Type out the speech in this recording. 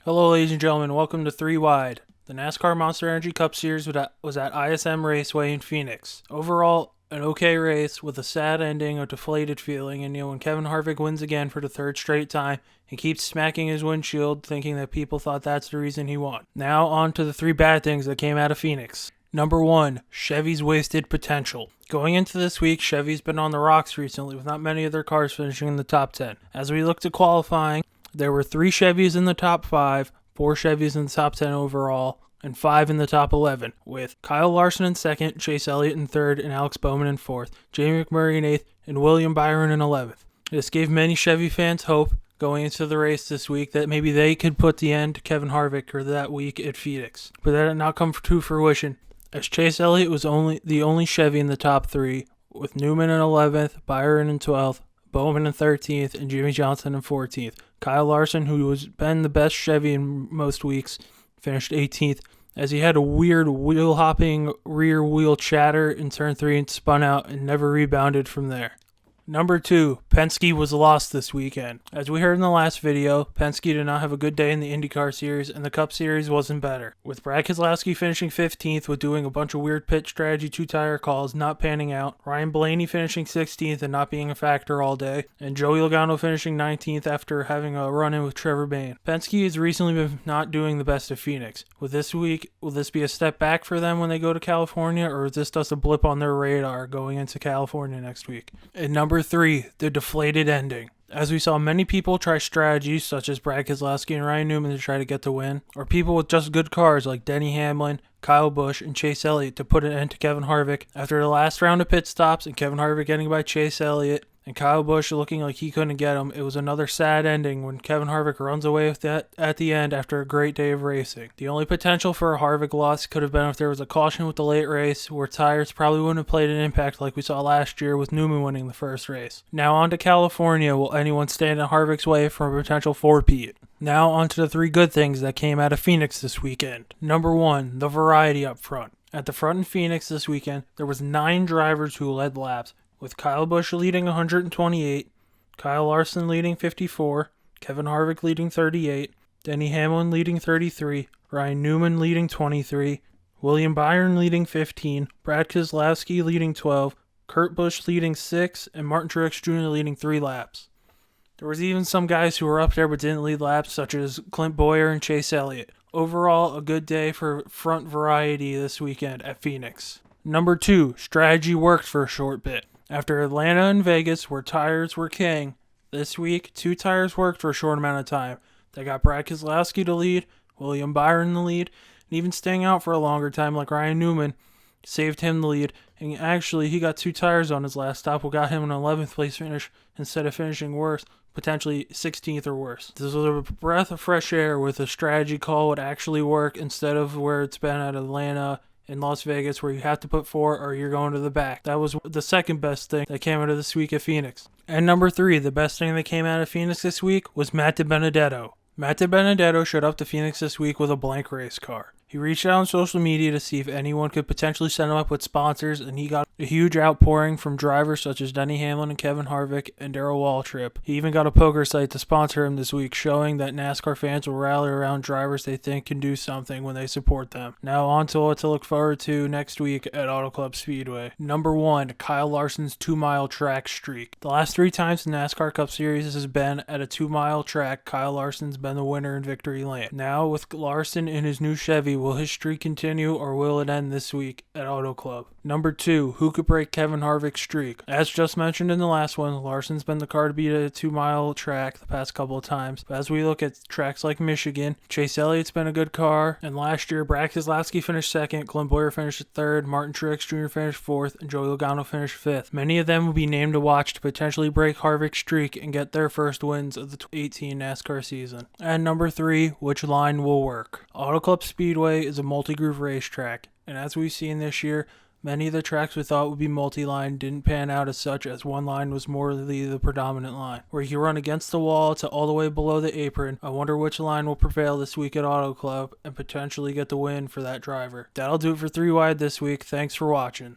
Hello ladies and gentlemen, welcome to 3 Wide. The NASCAR Monster Energy Cup Series was at ISM Raceway in Phoenix. Overall, an okay race with a sad ending, a deflated feeling, and when Kevin Harvick wins again for the third straight time, he keeps smacking his windshield thinking that people thought that's the reason he won. Now on to the 3 bad things that came out of Phoenix. Number 1, Chevy's wasted potential. Going into this week, Chevy's been on the rocks recently with not many of their cars finishing in the top 10. As we look to qualifying, there were 3 Chevys in the top 5, 4 Chevys in the top 10 overall, and 5 in the top 11, with Kyle Larson in 2nd, Chase Elliott in 3rd, and Alex Bowman in 4th, Jamie McMurray in 8th, and William Byron in 11th. This gave many Chevy fans hope going into the race this week that maybe they could put the end to Kevin Harvick or that week at Phoenix. But that did not come to fruition, as Chase Elliott was the only Chevy in the top 3, with Newman in 11th, Byron in 12th, Bowman in 13th, and Jimmy Johnson in 14th. Kyle Larson, who has been the best Chevy in most weeks, finished 18th, as he had a weird wheel-hopping rear wheel chatter in turn 3 and spun out and never rebounded from there. Number 2, Penske was lost this weekend. As we heard in the last video, Penske did not have a good day in the IndyCar Series, and the Cup Series wasn't better. With Brad Keselowski finishing 15th with doing a bunch of weird pit strategy 2-tire calls not panning out, Ryan Blaney finishing 16th and not being a factor all day, and Joey Logano finishing 19th after having a run-in with Trevor Bayne. Penske has recently been not doing the best at Phoenix. With this week, will this be a step back for them when they go to California, or is this just a blip on their radar going into California next week? And Number 3, the deflated ending. As we saw many people try strategies such as Brad Keselowski and Ryan Newman to try to get the win, or people with just good cars like Denny Hamlin, Kyle Busch, and Chase Elliott to put an end to Kevin Harvick after the last round of pit stops and Kevin Harvick getting by Chase Elliott and Kyle Busch looking like he couldn't get him. It was another sad ending when Kevin Harvick runs away with that at the end after a great day of racing. The only potential for a Harvick loss could have been if there was a caution with the late race where tires probably wouldn't have played an impact like we saw last year with Newman winning the first race. Now on to California. Will anyone stand in Harvick's way for a potential four-peat? Now on to the 3 good things that came out of Phoenix this weekend. Number 1, the variety up front. At the front in Phoenix this weekend, there was 9 drivers who led laps, with Kyle Busch leading 128, Kyle Larson leading 54, Kevin Harvick leading 38, Denny Hamlin leading 33, Ryan Newman leading 23, William Byron leading 15, Brad Keselowski leading 12, Kurt Busch leading 6, and Martin Truex Jr. leading 3 laps. There was even some guys who were up there but didn't lead laps, such as Clint Bowyer and Chase Elliott. Overall, a good day for front variety this weekend at Phoenix. Number 2, strategy worked for a short bit. After Atlanta and Vegas, where tires were king, this week, 2 tires worked for a short amount of time. They got Brad Keselowski to lead, William Byron the lead, and even staying out for a longer time like Ryan Newman saved him the lead. And actually, he got 2 tires on his last stop, what got him an 11th place finish instead of finishing worse, potentially 16th or worse. This was a breath of fresh air with a strategy call would actually work instead of where it's been at Atlanta in Las Vegas where you have to put 4 or you're going to the back. That was the second best thing that came out of this week at Phoenix. And number 3, the best thing that came out of Phoenix this week was Matt DiBenedetto. Matt DiBenedetto showed up to Phoenix this week with a blank race car. He reached out on social media to see if anyone could potentially set him up with sponsors, and he got a huge outpouring from drivers such as Denny Hamlin and Kevin Harvick and Darrell Waltrip. He even got a poker site to sponsor him this week, showing that NASCAR fans will rally around drivers they think can do something when they support them. Now on to what to look forward to next week at Auto Club Speedway. Number 1, Kyle Larson's 2-mile track streak. The last 3 times the NASCAR Cup Series has been at a 2-mile track, Kyle Larson's been the winner in victory lane. Now with Larson in his new Chevy, will his streak continue or will it end this week at Auto Club? Number 2, who could break Kevin Harvick's streak? As just mentioned in the last one, Larson's been the car to beat at a 2-mile track the past couple of times. But as we look at tracks like Michigan, Chase Elliott's been a good car, and last year Brad Keselowski finished 2nd, Clint Bowyer finished 3rd, Martin Truex Jr. finished 4th, and Joey Logano finished 5th. Many of them will be named to watch to potentially break Harvick's streak and get their first wins of the 2018 NASCAR season. And number 3, which line will work? Auto Club Speedway is a multi-groove racetrack, and as we've seen this year, many of the tracks we thought would be multi-line didn't pan out as such, as one line was more the predominant line, where you run against the wall to all the way below the apron. I wonder which line will prevail this week at Auto Club and potentially get the win for that driver. That'll do it for 3 Wide this week. Thanks for watching.